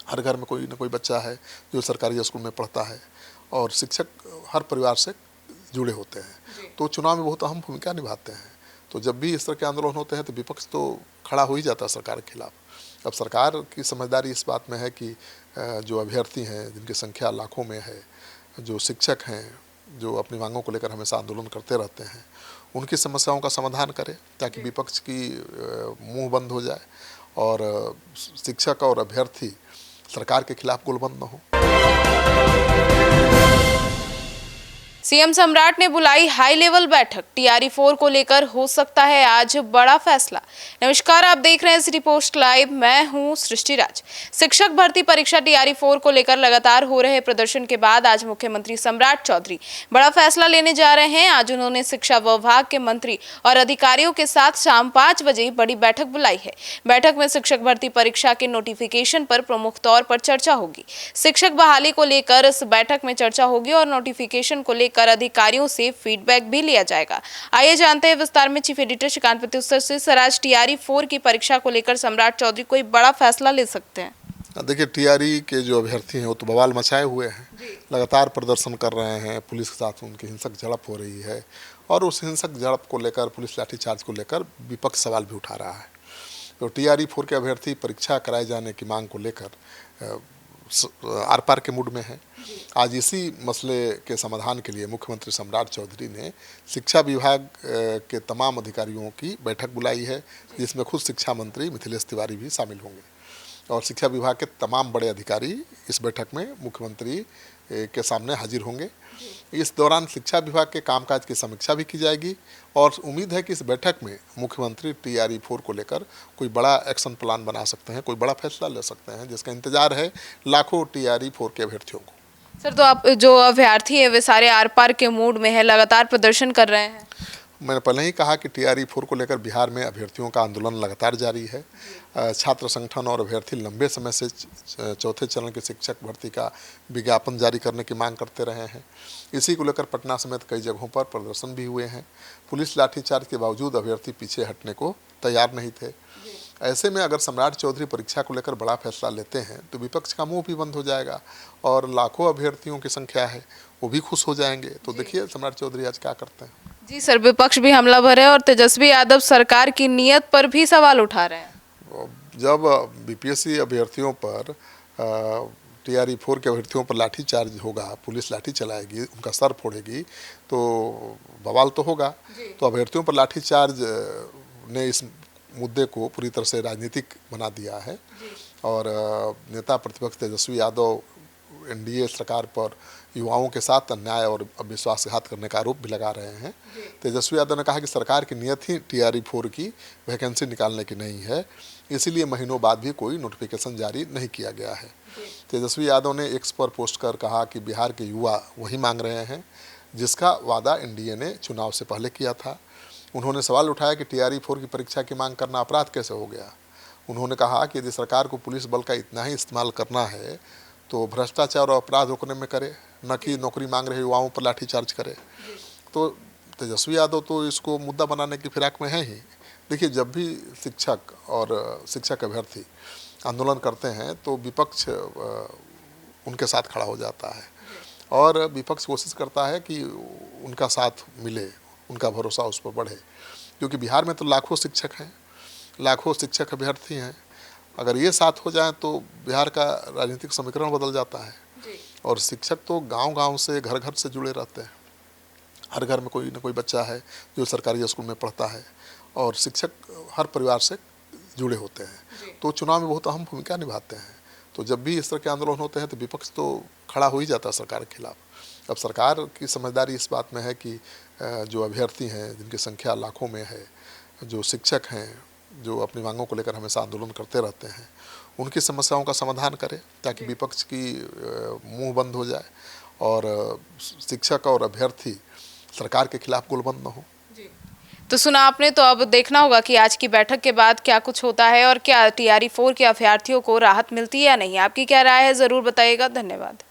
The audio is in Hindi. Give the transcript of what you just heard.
हर घर में कोई ना कोई बच्चा है जो सरकारी स्कूल में पढ़ता है और शिक्षक हर परिवार से जुड़े होते हैं, तो चुनाव में बहुत अहम भूमिका निभाते हैं। तो जब भी इस तरह के आंदोलन होते हैं तो विपक्ष तो खड़ा हो ही जाता है सरकार के खिलाफ। अब सरकार की समझदारी इस बात में है कि जो अभ्यर्थी हैं जिनकी संख्या लाखों में है, जो शिक्षक हैं जो अपनी मांगों को लेकर हमेशा आंदोलन करते रहते हैं, उनकी समस्याओं का समाधान करें ताकि विपक्ष की मुंह बंद हो जाए और शिक्षक और अभ्यर्थी सरकार के खिलाफ गोलबंद न हो। सीएम सम्राट ने बुलाई हाई लेवल बैठक, टीआरई 4 को लेकर हो सकता है आज बड़ा फैसला। नमस्कार, आप देख रहे हैं सिटी पोस्ट लाइव, मैं हूं सृष्टि राज। शिक्षक भर्ती परीक्षा टीआरई 4 को लेकर लगातार हो रहे प्रदर्शन के बाद आज मुख्यमंत्री सम्राट चौधरी बड़ा फैसला लेने जा रहे हैं। आज उन्होंने शिक्षा विभाग के मंत्री और अधिकारियों के साथ शाम 5 बजे बड़ी बैठक बुलाई है। बैठक में शिक्षक भर्ती परीक्षा के नोटिफिकेशन पर प्रमुख तौर पर चर्चा होगी। शिक्षक बहाली को लेकर इस बैठक में चर्चा होगी और नोटिफिकेशन को लेकर अधिकारियों से फीडबैक भी लिया जाएगा। आइए जानते हैं विस्तार में चीफ एडिटर श्रीकांत प्रत्युत्तर से। सर, आज टीआरई 4 की परीक्षा को लेकर सम्राट चौधरी कोई बड़ा फैसला ले सकते हैं? देखिए, टीआरई के जो अभ्यर्थी हैं वो तो बवाल मचाए हुए हैं, लगातार प्रदर्शन कर रहे हैं, पुलिस के साथ उनकी हिंसक झड़प हो रही है और उस हिंसक झड़प को लेकर, पुलिस लाठीचार्ज को लेकर विपक्ष सवाल भी उठा रहा है। तो टीआरई 4 के अभ्यर्थी परीक्षा कराए जाने की मांग को लेकर आर पार के मूड में है। आज इसी मसले के समाधान के लिए मुख्यमंत्री सम्राट चौधरी ने शिक्षा विभाग के तमाम अधिकारियों की बैठक बुलाई है, जिसमें खुद शिक्षा मंत्री मिथिलेश तिवारी भी शामिल होंगे और शिक्षा विभाग के तमाम बड़े अधिकारी इस बैठक में मुख्यमंत्री के सामने हाजिर होंगे। इस दौरान शिक्षा विभाग के कामकाज की समीक्षा भी की जाएगी और उम्मीद है कि इस बैठक में मुख्यमंत्री टीआरई 4 को लेकर कोई बड़ा एक्शन प्लान बना सकते हैं, कोई बड़ा फैसला ले सकते हैं, जिसका इंतजार है लाखों टीआरई 4 के अभ्यर्थियों को। सर, तो आप जो अभ्यर्थी है वे सारे आर पार के मूड में है, लगातार प्रदर्शन कर रहे हैं। मैंने पहले ही कहा कि टीआरई 4 को लेकर बिहार में अभ्यर्थियों का आंदोलन लगातार जारी है। छात्र संगठन और अभ्यर्थी लंबे समय से चौथे चरण के शिक्षक भर्ती का विज्ञापन जारी करने की मांग करते रहे हैं। इसी को लेकर पटना समेत कई जगहों पर प्रदर्शन भी हुए हैं। पुलिस लाठीचार्ज के बावजूद अभ्यर्थी पीछे हटने को तैयार नहीं थे। ऐसे में अगर सम्राट चौधरी परीक्षा को लेकर बड़ा फैसला लेते हैं तो विपक्ष का मुंह भी बंद हो जाएगा और लाखों अभ्यर्थियों की संख्या है वो भी खुश हो जाएंगे। तो देखिए सम्राट चौधरी आज क्या करते हैं। जी सर, विपक्ष भी हमलावर है और तेजस्वी यादव सरकार की नीयत पर भी सवाल उठा रहे हैं। जब बीपीएससी अभ्यर्थियों पर टीआरई 4 के अभ्यर्थियों पर लाठीचार्ज होगा, पुलिस लाठी चलाएगी, उनका सर फोड़ेगी तो बवाल तो होगा। तो अभ्यर्थियों पर लाठीचार्ज ने इस मुद्दे को पूरी तरह से राजनीतिक बना दिया है और नेता प्रतिपक्ष तेजस्वी यादव एनडीए सरकार पर युवाओं के साथ अन्याय और विश्वासघात करने का आरोप भी लगा रहे हैं। तेजस्वी यादव ने कहा कि सरकार की नीयत ही टीआरई 4 की वैकेंसी निकालने की नहीं है, इसीलिए महीनों बाद भी कोई नोटिफिकेशन जारी नहीं किया गया है। तेजस्वी यादव ने एक्स पर पोस्ट कर कहा कि बिहार के युवा वही मांग रहे हैं जिसका वादा एनडीए ने चुनाव से पहले किया था। उन्होंने सवाल उठाया कि टीआरई 4 की परीक्षा की मांग करना अपराध कैसे हो गया। उन्होंने कहा कि यदि सरकार को पुलिस बल का इतना ही इस्तेमाल करना है तो भ्रष्टाचार और अपराध रोकने में करे, न कि नौकरी मांग रहे युवाओं पर लाठीचार्ज करे। तो तेजस्वी यादव तो इसको मुद्दा बनाने की फिराक में है ही। देखिए, जब भी शिक्षक और शिक्षक अभ्यर्थी आंदोलन करते हैं तो विपक्ष उनके साथ खड़ा हो जाता है और विपक्ष कोशिश करता है कि उनका साथ मिले, उनका भरोसा उस पर बढ़े, क्योंकि बिहार में तो लाखों शिक्षक हैं, लाखों शिक्षक अभ्यर्थी हैं। अगर ये साथ हो जाए तो बिहार का राजनीतिक समीकरण बदल जाता है और शिक्षक तो गांव-गांव से, घर-घर से जुड़े रहते हैं। हर घर में कोई ना कोई बच्चा है जो सरकारी स्कूल में पढ़ता है और शिक्षक हर परिवार से जुड़े होते हैं, तो चुनाव में बहुत अहम भूमिका निभाते हैं। तो जब भी इस तरह के आंदोलन होते हैं तो विपक्ष तो खड़ा हो ही जाता है सरकार के खिलाफ। अब सरकार की समझदारी इस बात में है कि जो अभ्यर्थी हैं जिनकी संख्या लाखों में है, जो शिक्षक हैं जो अपनी मांगों को लेकर हमेशा आंदोलन करते रहते हैं, उनकी समस्याओं का समाधान करें ताकि विपक्ष की मुंह बंद हो जाए और शिक्षक और अभ्यर्थी सरकार के खिलाफ गोलबंद न हो। तो सुना आपने, तो अब देखना होगा कि आज की बैठक के बाद क्या कुछ होता है और क्या टीआरई 4 के अभ्यर्थियों को राहत मिलती है या नहीं। आपकी क्या राय है, ज़रूर बताइएगा। धन्यवाद।